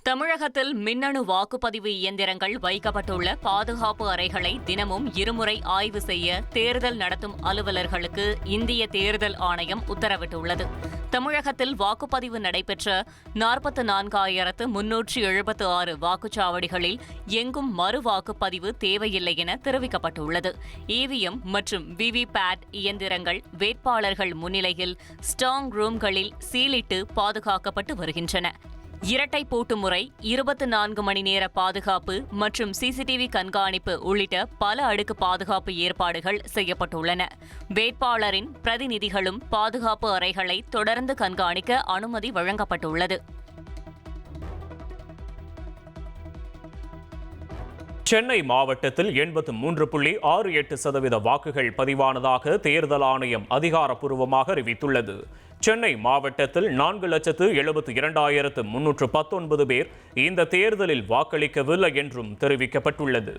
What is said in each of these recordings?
தமிழகத்தில் மின்னணு வாக்குப்பதிவு இயந்திரங்கள் வைக்கப்பட்டுள்ள பாதுகாப்பு அறைகளை தினமும் இருமுறை ஆய்வு செய்ய தேர்தல் நடத்தும் அலுவலர்களுக்கு இந்திய தேர்தல் ஆணையம் உத்தரவிட்டுள்ளது. தமிழகத்தில் வாக்குப்பதிவு நடைபெற்ற 44,376 வாக்குச்சாவடிகளில் எங்கும் மறு வாக்குப்பதிவு தேவையில்லை என தெரிவிக்கப்பட்டுள்ளது. இவிஎம் மற்றும் விவிபேட் இயந்திரங்கள் வேட்பாளர்கள் முன்னிலையில் ஸ்ட்ராங் ரூம்களில் சீலிட்டு பாதுகாக்கப்பட்டு வருகின்றன. இரட்டை பூட்டு முறை, 24 மணி நேர பாதுகாப்பு மற்றும் சிசிடிவி கண்காணிப்பு உள்ளிட்ட பல அடுக்கு பாதுகாப்பு ஏற்பாடுகள் செய்யப்பட்டுள்ளன. வேட்பாளரின் பிரதிநிதிகளும் பாதுகாப்பு அறைகளை தொடர்ந்து கண்காணிக்க அனுமதி வழங்கப்பட்டுள்ளது. சென்னை மாவட்டத்தில் 83.68% வாக்குகள் பதிவானதாக தேர்தல் ஆணையம் அதிகாரப்பூர்வமாக அறிவித்துள்ளது. சென்னை மாவட்டத்தில் 4,72,319 பேர் இந்த தேர்தலில் வாக்களிக்கவில்லை என்றும் தெரிவிக்கப்பட்டுள்ளது.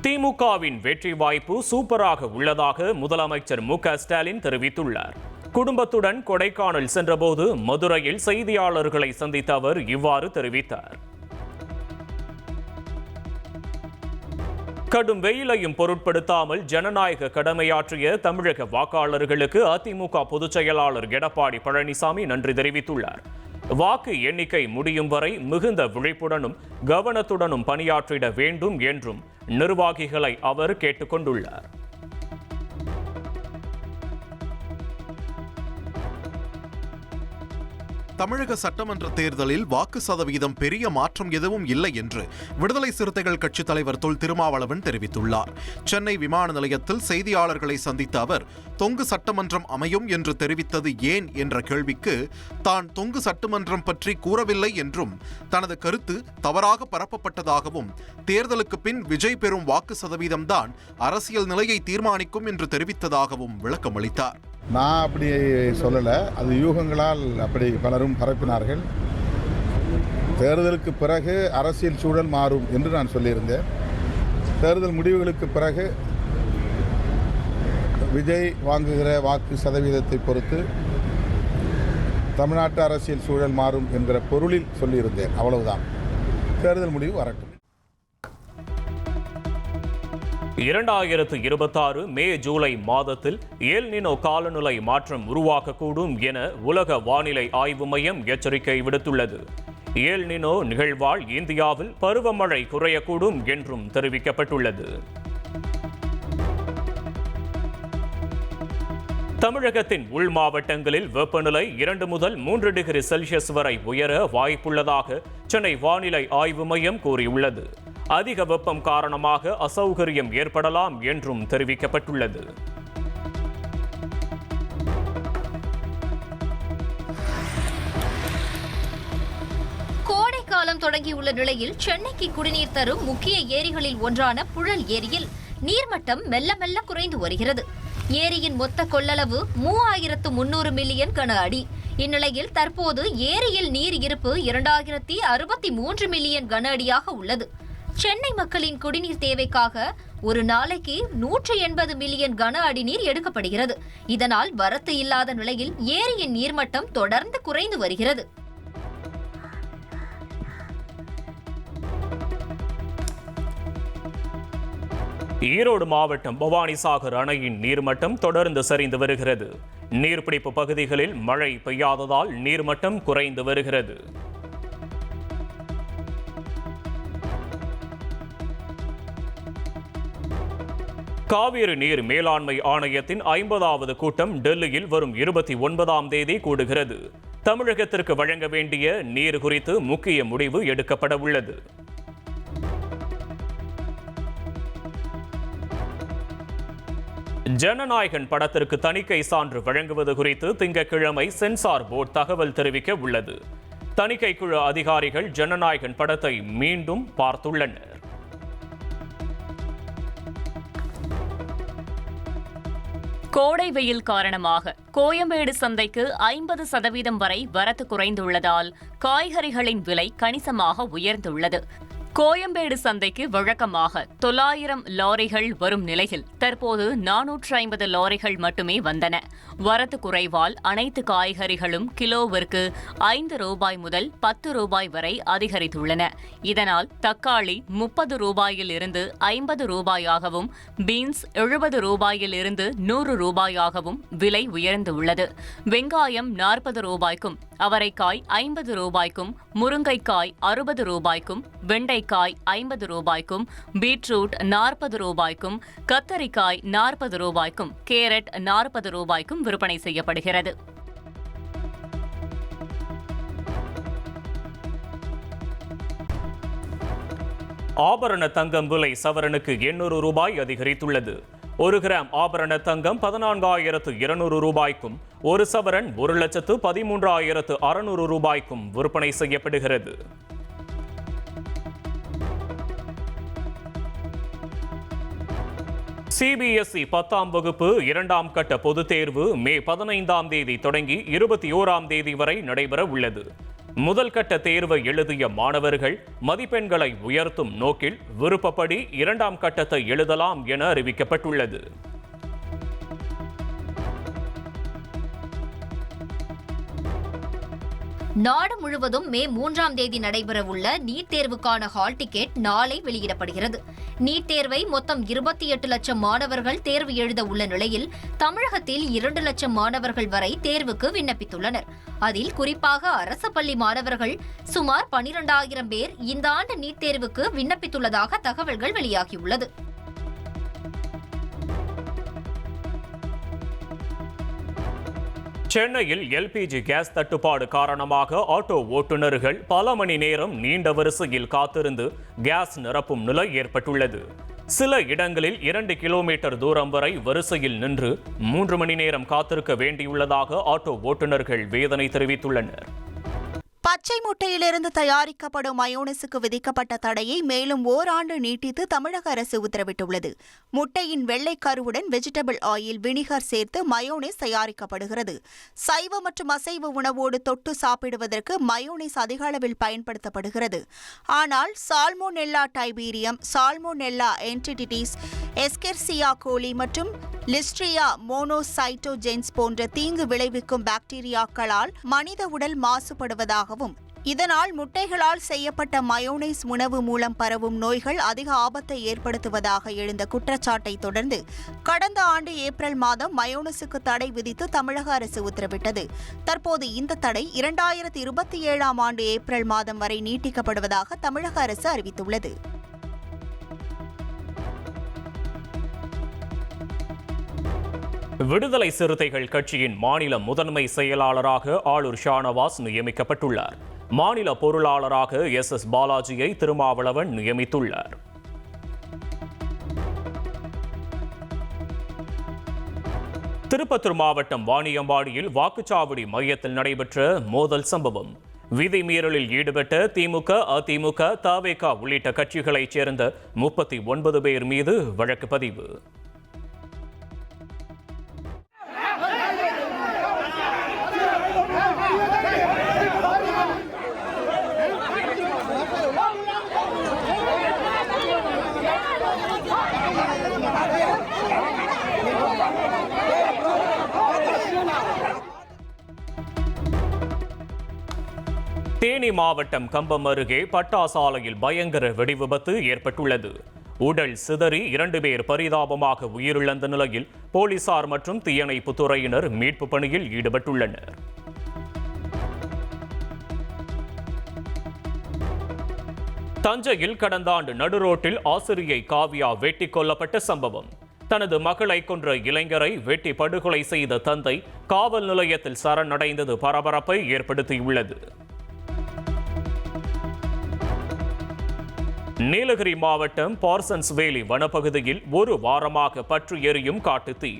திமுகவின் வெற்றி வாய்ப்பு சூப்பராக உள்ளதாக முதலமைச்சர் மு.க.ஸ்டாலின் தெரிவித்துள்ளார். குடும்பத்துடன் கொடைக்கானல் சென்றபோது மதுரையில் செய்தியாளர்களை சந்தித்த அவர் இவ்வாறு தெரிவித்தார். கடும் வெயிலையும் பொருட்படுத்தாமல் ஜனநாயக கடமையாற்றிய தமிழக வாக்காளர்களுக்கு அதிமுக பொதுச் செயலாளர் எடப்பாடி பழனிசாமி நன்றி தெரிவித்துள்ளார். வாக்கு எண்ணிக்கை முடியும் வரை மிகுந்த விழிப்புடனும் கவனத்துடனும் பணியாற்றிட வேண்டும் என்றும் நிர்வாகிகளை அவர் கேட்டுக் கொண்டுள்ளார். தமிழக சட்டமன்ற தேர்தலில் வாக்கு சதவீதம் பெரிய மாற்றம் எதுவும் இல்லை என்று விடுதலை சிறுத்தைகள் கட்சித் தலைவர் தொல் திருமாவளவன் தெரிவித்துள்ளார். சென்னை விமான நிலையத்தில் செய்தியாளர்களை சந்தித்த அவர் தொங்கு சட்டமன்றம் அமையும் என்று தெரிவித்தது ஏன் என்ற கேள்விக்கு தான் தொங்கு சட்டமன்றம் பற்றி கூறவில்லை என்றும் தனது கருத்து தவறாக பரப்பப்பட்டதாகவும் தேர்தலுக்கு பின் விஜய் பெறும் வாக்கு சதவீதம்தான் அரசியல் நிலையை தீர்மானிக்கும் என்று தெரிவித்ததாகவும் விளக்கமளித்தார். நான் அப்படி சொல்லலை, அது யூகங்களால் அப்படி பலரும் பரப்பினார்கள். தேர்தலுக்கு பிறகு அரசியல் சூழல் மாறும் என்று நான் சொல்லியிருந்தேன். தேர்தல் முடிவுகளுக்கு பிறகு விஜய் வாங்குகிற வாக்கு சதவீதத்தை பொறுத்து தமிழ்நாட்டு அரசியல் சூழல் மாறும் என்கிற பொருளில் சொல்லியிருந்தேன். அவ்வளவுதான். தேர்தல் முடிவு வரட்டும். 2026 மே ஜூலை மாதத்தில் எல் நினோ காலநிலை மாற்றம் உருவாகக்கூடும் என உலக வானிலை ஆய்வு மையம் எச்சரிக்கை விடுத்துள்ளது. எல் நினோ நிகழ்வால் இந்தியாவில் பருவமழை குறையக்கூடும் என்றும் தெரிவிக்கப்பட்டுள்ளது. தமிழகத்தின் உள் மாவட்டங்களில் வெப்பநிலை 2 முதல் 3 டிகிரி செல்சியஸ் வரை உயர வாய்ப்புள்ளதாக சென்னை வானிலை ஆய்வு மையம் கூறியுள்ளது. அதிக வெப்பம் காரணமாக அசௌகரியம் ஏற்படலாம் என்றும் தெரிவிக்கப்பட்டுள்ளது. கோடை காலம் தொடங்கியுள்ள நிலையில் சென்னைக்கு குடிநீர் தரும் முக்கிய ஏரிகளில் ஒன்றான புழல் ஏரியில் நீர்மட்டம் மெல்ல மெல்ல குறைந்து வருகிறது. ஏரியின் மொத்த கொள்ளளவு 3300 மில்லியன் கன அடி. இந்நிலையில் தற்போது ஏரியில் நீர் இருப்பு 2063 மில்லியன் கன அடியாக உள்ளது. சென்னை மக்களின் குடிநீர் தேவைக்காக ஒரு நாளைக்கு 180 மில்லியன் கன அடி நீர் எடுக்கப்படுகிறது. இதனால் வரத்து இல்லாத நிலையில் ஏரியின் நீர்மட்டம் தொடர்ந்து குறைந்து வருகிறது. ஈரோடு மாவட்டம் பவானிசாகர் அணையின் நீர்மட்டம் தொடர்ந்து சரிந்து வருகிறது. நீர்பிடிப்பு பகுதிகளில் மழை பெய்யாததால் நீர்மட்டம் குறைந்து வருகிறது. காவிரி நீர் மேலாண்மை ஆணையத்தின் 50வது கூட்டம் டெல்லியில் வரும் 29ஆம் தேதி கூடுகிறது. தமிழகத்திற்கு வழங்க வேண்டிய நீர் குறித்து முக்கிய முடிவு எடுக்கப்பட உள்ளது. ஜனநாயகன் படத்திற்கு தணிக்கை சான்று வழங்குவது குறித்து திங்கட்கிழமை சென்சார் போர்டு தகவல் தெரிவிக்க உள்ளது. தணிக்கை குழு அதிகாரிகள் ஜனநாயகன் படத்தை மீண்டும் பார்த்துள்ளனர். கோடை வெயில் காரணமாக கோயம்பேடு சந்தைக்கு 50% வரை வரத்து குறைந்துள்ளதால் காய்கறிகளின் விலை கணிசமாக உயர்ந்துள்ளது. கோயம்பேடு சந்தைக்கு வழக்கமாக 900 லாரிகள் வரும் நிலையில் தற்போது 450 லாரிகள் மட்டுமே வந்தன. வரத்து குறைவால் அனைத்து காய்கறிகளும் கிலோவிற்கு 5 ரூபாய் முதல் 10 ரூபாய் வரை அதிகரித்துள்ளன. இதனால் தக்காளி 30 ரூபாயில் இருந்து 50 ரூபாயாகவும், பீன்ஸ் 70 ரூபாயில் இருந்து 100 ரூபாயாகவும் விலை உயர்ந்துள்ளது. வெங்காயம் 40 ரூபாய்க்கும், அவரைக்காய் 50 ரூபாய்க்கும், முருங்கைக்காய் 60 ரூபாய்க்கும், வெண்டைக்காய் 50 ரூபாய்க்கும், பீட்ரூட் 40 ரூபாய்க்கும், கத்தரிக்காய் 40 ரூபாய்க்கும், கேரட் 40 ரூபாய்க்கும் விற்பனை செய்யப்படுகிறது. ஆபரண தங்கம் விலை சவரனுக்கு 800 ரூபாய் அதிகரித்துள்ளது. 1 கிராம் ஆபரண தங்கம் 14,200 ரூபாய்க்கும், 1 சவரன் 1,13,600 ரூபாய்க்கும் விற்பனை செய்யப்படுகிறது. சிபிஎஸ்இ 10ஆம் வகுப்பு 2ஆம் கட்ட பொதுத் தேர்வு மே 15ஆம் தேதி தொடங்கி 21ஆம் தேதி வரை நடைபெற உள்ளது. முதல் கட்ட தேர்வை எழுதிய மாணவர்கள் மதிப்பெண்களை உயர்த்தும் நோக்கில் விருப்பப்படி 2ஆம் கட்டத்தை எழுதலாம் என அறிவிக்கப்பட்டுள்ளது. நாடு முழுவதும் மே 3ஆம் தேதி நடைபெறவுள்ள நீட் தேர்வுக்கான ஹால் டிக்கெட் நாளை வெளியிடப்படுகிறது. நீட் தேர்வை மொத்தம் 28 லட்சம் மாணவர்கள் தேர்வு எழுத உள்ள நிலையில் தமிழகத்தில் 2 லட்சம் மாணவர்கள் வரை தேர்வுக்கு விண்ணப்பித்துள்ளனர். அதில் குறிப்பாக அரசு பள்ளி மாணவர்கள் சுமார் 12,000 பேர் இந்த ஆண்டு நீட் தேர்வுக்கு விண்ணப்பித்துள்ளதாக தகவல்கள் வெளியாகியுள்ளது. சென்னையில் எல்பிஜி கேஸ் தட்டுப்பாடு காரணமாக ஆட்டோ ஓட்டுநர்கள் பல மணி நேரம் நீண்ட வரிசையில் காத்திருந்து கேஸ் நிரப்பும் நிலை ஏற்பட்டுள்ளது. சில இடங்களில் 2 கிலோமீட்டர் தூரம் வரை வரிசையில் நின்று 3 மணி நேரம் காத்திருக்க வேண்டியுள்ளதாக ஆட்டோ ஓட்டுநர்கள் வேதனை தெரிவித்துள்ளனர். பச்சை முட்டையிலிருந்து தயாரிக்கப்படும் மயோனைஸுக்கு விதிக்கப்பட்ட தடையை மேலும் ஓராண்டு நீட்டித்து தமிழக அரசு உத்தரவிட்டுள்ளது. முட்டையின் வெள்ளை கருவுடன் வெஜிடபிள் ஆயில், வினிகர் சேர்த்து மயோனைஸ் தயாரிக்கப்படுகிறது. சைவ மற்றும் அசைவ உணவோடு தொட்டு சாப்பிடுவதற்கு மயோனைஸ் அதிக அளவில் பயன்படுத்தப்படுகிறது. ஆனால் சால்மோனெல்லா டைபீரியம், சால்மோனெல்லா என்டிடிஸ், எஸ்கெர்சியா கோலி மற்றும் லிஸ்ட்ரியா மோனோசைட்டோஜென்ஸ் போன்ற தீங்கு விளைவிக்கும் பாக்டீரியாக்களால் மனித உடல் மாசுபடுவதாகவும், இதனால் முட்டைகளால் செய்யப்பட்ட மயோனைஸ் உணவு மூலம் பரவும் நோய்கள் அதிக ஆபத்தை ஏற்படுத்துவதாக எழுந்த குற்றச்சாட்டை தொடர்ந்து கடந்த ஆண்டு ஏப்ரல் மாதம் மயோனைஸுக்கு தடை விதித்து தமிழக அரசு உத்தரவிட்டது. தற்போது இந்த தடை 2027ஆம் ஆண்டு ஏப்ரல் மாதம் வரை நீட்டிக்கப்படுவதாக தமிழக அரசு அறிவித்துள்ளது. விடுதலை சிறுத்தைகள் கட்சியின் மாநில முதன்மை செயலாளராக ஆளூர் ஷானவாஸ் நியமிக்கப்பட்டுள்ளார். மாநில பொருளாளராக எஸ் பாலாஜியை திருமாவளவன் நியமித்துள்ளார். திருப்பத்தூர் மாவட்டம் வாணியம்பாடியில் வாக்குச்சாவடி மையத்தில் நடைபெற்ற மோதல் சம்பவம். விதிமீறலில் ஈடுபட்ட திமுக, அதிமுக, தவேக உள்ளிட்ட கட்சிகளைச் சேர்ந்த 39 பேர் மீது வழக்கு பதிவு. தேனி மாவட்டம் கம்பம் அருகே பட்டாசாலையில் பயங்கர வெடிவிபத்து ஏற்பட்டுள்ளது. உடல் சிதறி 2 பேர் பரிதாபமாக உயிரிழந்த நிலையில் போலீசார் மற்றும் தீயணைப்புத் துறையினர் மீட்பு பணியில் ஈடுபட்டுள்ளனர். தஞ்சையில் கடந்த ஆண்டு நடுரோட்டில் ஆசிரியை காவ்யா வெட்டி கொல்லப்பட்ட சம்பவம். தனது மகளை கொன்ற இளைஞரை வெட்டி படுகொலை செய்த தந்தை காவல் நிலையத்தில் சரணடைந்தது பரபரப்பை ஏற்படுத்தியுள்ளது. நீலகிரி மாவட்டம் பார்சன்ஸ் வேலி வனப்பகுதியில் 1 வாரமாக பற்றி எரியும் காட்டுத்தீ.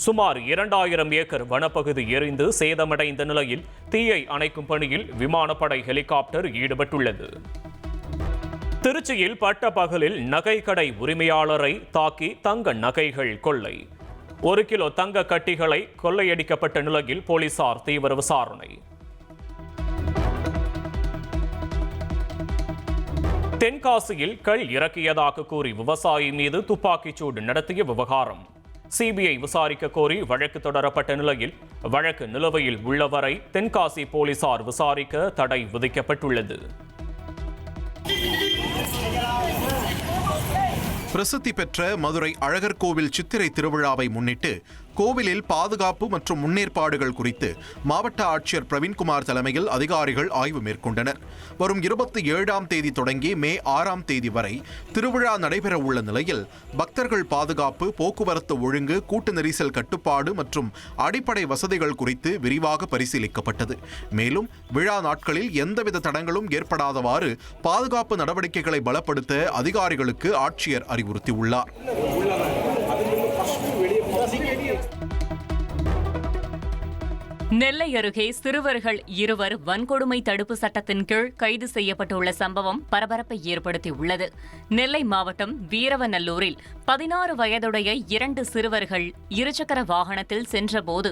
சுமார் 2000 ஏக்கர் வனப்பகுதி எரிந்து சேதமடைந்த நிலையில் தீயை அணைக்கும் பணியில் விமானப்படை ஹெலிகாப்டர் ஈடுபட்டுள்ளது. திருச்சியில் பட்டப்பகலில் நகைக்கடை உரிமையாளரை தாக்கி தங்க நகைகள் கொள்ளை. 1 கிலோ தங்க கட்டிகளை கொள்ளையடிக்கப்பட்ட நிலையில் போலீசார் தீவிர விசாரணை. தென்காசியில் கள் இறக்கியதாக கூறி விவசாயி மீது துப்பாக்கிச்சூடு நடத்திய விவகாரம். சிபிஐ விசாரிக்க கோரி வழக்கு தொடரப்பட்ட நிலையில் வழக்கு நிலுவையில் உள்ளவரை தென்காசி போலீசார் விசாரிக்க தடை விதிக்கப்பட்டுள்ளது. பிரசித்தி பெற்ற மதுரை அழகர் கோவில் சித்திரை திருவிழாவை முன்னிட்டு கோவிலில் பாதுகாப்பு மற்றும் முன்னேற்பாடுகள் குறித்து மாவட்ட ஆட்சியர் பிரவீன்குமார் தலைமையில் அதிகாரிகள் ஆய்வு மேற்கொண்டனர். வரும் 27ஆம் தேதி தொடங்கி மே 6ஆம் தேதி வரை திருவிழா நடைபெற உள்ள நிலையில் பக்தர்கள் பாதுகாப்பு, போக்குவரத்து ஒழுங்கு, கூட்ட நெரிசல் கட்டுப்பாடு மற்றும் அடிப்படை வசதிகள் குறித்து விரிவாக பரிசீலிக்கப்பட்டது. மேலும் விழா நாட்களில் எந்தவித தடங்களும் ஏற்படாதவாறு பாதுகாப்பு நடவடிக்கைகளை பலப்படுத்த அதிகாரிகளுக்கு ஆட்சியர் அறிவுறுத்தியுள்ளார். நெல்லை அருகே சிறுவர்கள் 2 வன்கொடுமை தடுப்பு சட்டத்தின் கீழ் கைது செய்யப்பட்டுள்ள சம்பவம் பரபரப்பை ஏற்படுத்தியுள்ளது. நெல்லை மாவட்டம் வீரவநல்லூரில் 16 வயதுடைய 2 சிறுவர்கள் இருசக்கர வாகனத்தில் சென்றபோது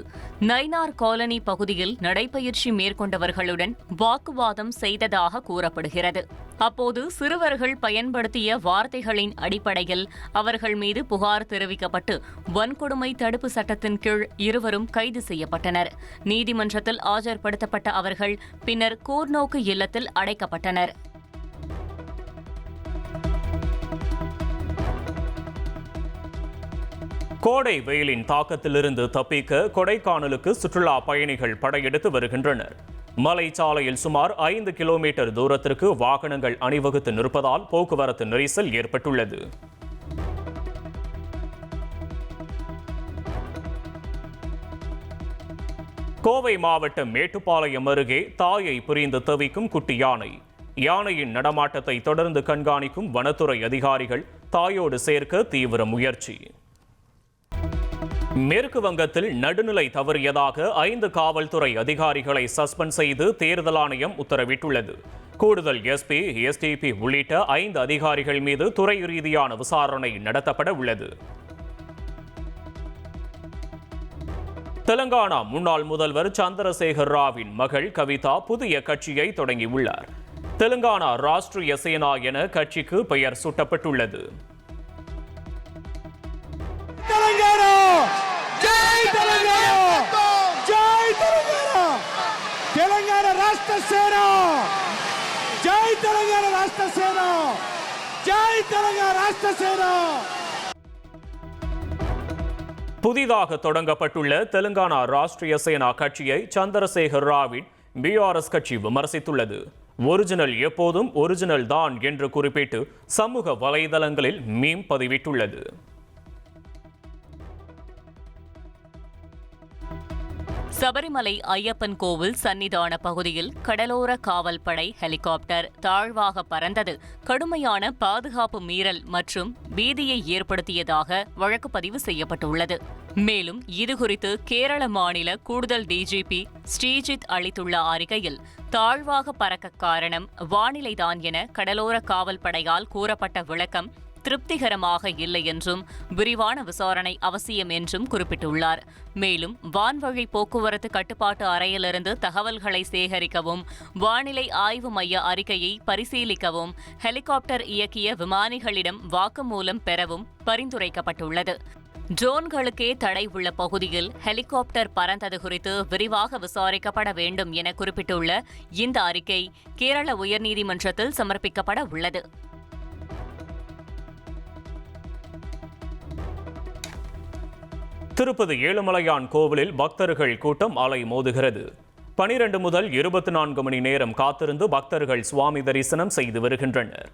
நைனார் காலனி பகுதியில் நடைபயிற்சி மேற்கொண்டவர்களுடன் வாக்குவாதம் செய்ததாக கூறப்படுகிறது. அப்போது சிறுவர்கள் பயன்படுத்திய வார்த்தைகளின் அடிப்படையில் அவர்கள் மீது புகார் தெரிவிக்கப்பட்டு வன்கொடுமை தடுப்பு சட்டத்தின் கீழ் 2 கைது செய்யப்பட்டனர். நீதிமன்றத்தில் ஆஜர்படுத்தப்பட்ட அவர்கள் பின்னர் கூர்நோக்கு இல்லத்தில் அடைக்கப்பட்டனர். கோடை வெயிலின் தாக்கத்திலிருந்து தப்பிக்க கொடைக்கானலுக்கு சுற்றுலா பயணிகள் படையெடுத்து வருகின்றனர். மலைச்சாலையில் சுமார் 5 கிலோமீட்டர் தூரத்திற்கு வாகனங்கள் அணிவகுத்து நிற்பதால் போக்குவரத்து நெரிசல் ஏற்பட்டுள்ளது. கோவை மாவட்டம் மேட்டுப்பாளையம் அருகே தாயை பிரிந்து தவிக்கும் குட்டி யானை. யானையின் நடமாட்டத்தை தொடர்ந்து கண்காணிக்கும் வனத்துறை அதிகாரிகள் தாயோடு சேர்க்க தீவிர முயற்சி. மேற்கு வங்கத்தில் நடுநிலை தவறியதாக 5 காவல்துறை அதிகாரிகளை சஸ்பெண்ட் செய்து தேர்தல் ஆணையம் உத்தரவிட்டுள்ளது. கூடுதல் எஸ்பி, எஸ்டிபி உள்ளிட்ட 5 அதிகாரிகள் மீது துறை ரீதியான விசாரணை நடத்தப்பட உள்ளது. தெலங்கானா முன்னாள் முதல்வர் சந்திரசேகர் ராவின் மகள் கவிதா புதிய கட்சியை தொடங்கியுள்ளார். தெலுங்கானா ராஷ்டிரிய சேனா என கட்சிக்கு பெயர் சூட்டப்பட்டுள்ளது. புதிதாக தொடங்கப்பட்டுள்ள தெலுங்கானா ராஷ்டிரிய சேனா கட்சியை சந்திரசேகர் ராவின் பிஆர்எஸ் கட்சி விமர்சித்துள்ளது. ஒரிஜினல் எப்போதும் ஒரிஜினல் தான் என்று குறிப்பிட்டு சமூக வலைதளங்களில் மீம் பதிவிட்டுள்ளது. சபரிமலை ஐயப்பன் கோவில் சன்னிதான பகுதியில் கடலோர காவல்படை ஹெலிகாப்டர் தாழ்வாக பறந்தது கடுமையான பாதுகாப்பு மீறல் மற்றும் பீதியை ஏற்படுத்தியதாக வழக்கு பதிவு செய்யப்பட்டுள்ளது. மேலும் இதுகுறித்து கேரள மாநில கூடுதல் டிஜிபி ஸ்ரீஜித் அளித்துள்ள அறிக்கையில் தாழ்வாக பறக்க காரணம் வானிலைதான் என கடலோர காவல்படையால் கூறப்பட்ட விளக்கம் திருப்திகரமாக இல்லை என்றும் விரிவான விசாரணை அவசியம் என்றும் குறிப்பிட்டுள்ளார். மேலும் வான்வழி போக்குவரத்து கட்டுப்பாட்டு அறையிலிருந்து தகவல்களை சேகரிக்கவும், வானிலை ஆய்வு மைய அறிக்கையை பரிசீலிக்கவும், ஹெலிகாப்டர் இயக்கிய விமானிகளிடம் வாக்குமூலம் பெறவும் பரிந்துரைக்கப்பட்டுள்ளது. ட்ரோன்களுக்கே தடை உள்ள பகுதியில் ஹெலிகாப்டர் பறந்தது குறித்து விரிவாக விசாரிக்கப்பட வேண்டும் என குறிப்பிட்டுள்ள இந்த அறிக்கை கேரள உயர்நீதிமன்றத்தில் சமர்ப்பிக்கப்பட உள்ளது. திருப்பதி ஏழுமலையான் கோவிலில் பக்தர்கள் கூட்டம் அலை மோதுகிறது. 12 முதல் 24 மணி நேரம் காத்திருந்து பக்தர்கள் சுவாமி தரிசனம் செய்து வருகின்றனர்.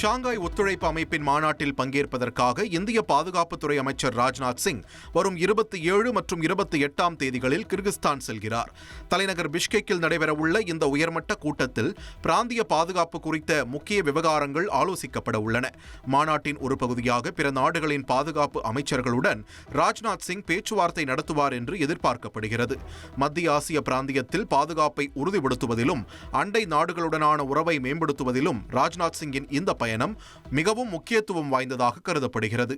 ஷாங்காய் ஒத்துழைப்பு அமைப்பின் மாநாட்டில் பங்கேற்பதற்காக இந்திய பாதுகாப்புத்துறை அமைச்சர் ராஜ்நாத் சிங் வரும் 27 மற்றும் 28ஆம் தேதிகளில் கிர்கிஸ்தான் செல்கிறார். தலைநகர் பிஷ்கெக்கில் நடைபெறவுள்ள இந்த உயர்மட்ட கூட்டத்தில் பிராந்திய பாதுகாப்பு குறித்த முக்கிய விவகாரங்கள் ஆலோசிக்கப்பட உள்ளன. மாநாட்டின் ஒரு பகுதியாக பிற நாடுகளின் பாதுகாப்பு அமைச்சர்களுடன் ராஜ்நாத் சிங் பேச்சுவார்த்தை நடத்துவார் என்று எதிர்பார்க்கப்படுகிறது. மத்திய ஆசிய பிராந்தியத்தில் பாதுகாப்பை உறுதிப்படுத்துவதிலும் அண்டை நாடுகளுடனான உறவை மேம்படுத்துவதிலும் ராஜ்நாத் சிங்கின் இந்த பயணம் மிகவும் முக்கியத்துவம் வாய்ந்ததாக கருதப்படுகிறது.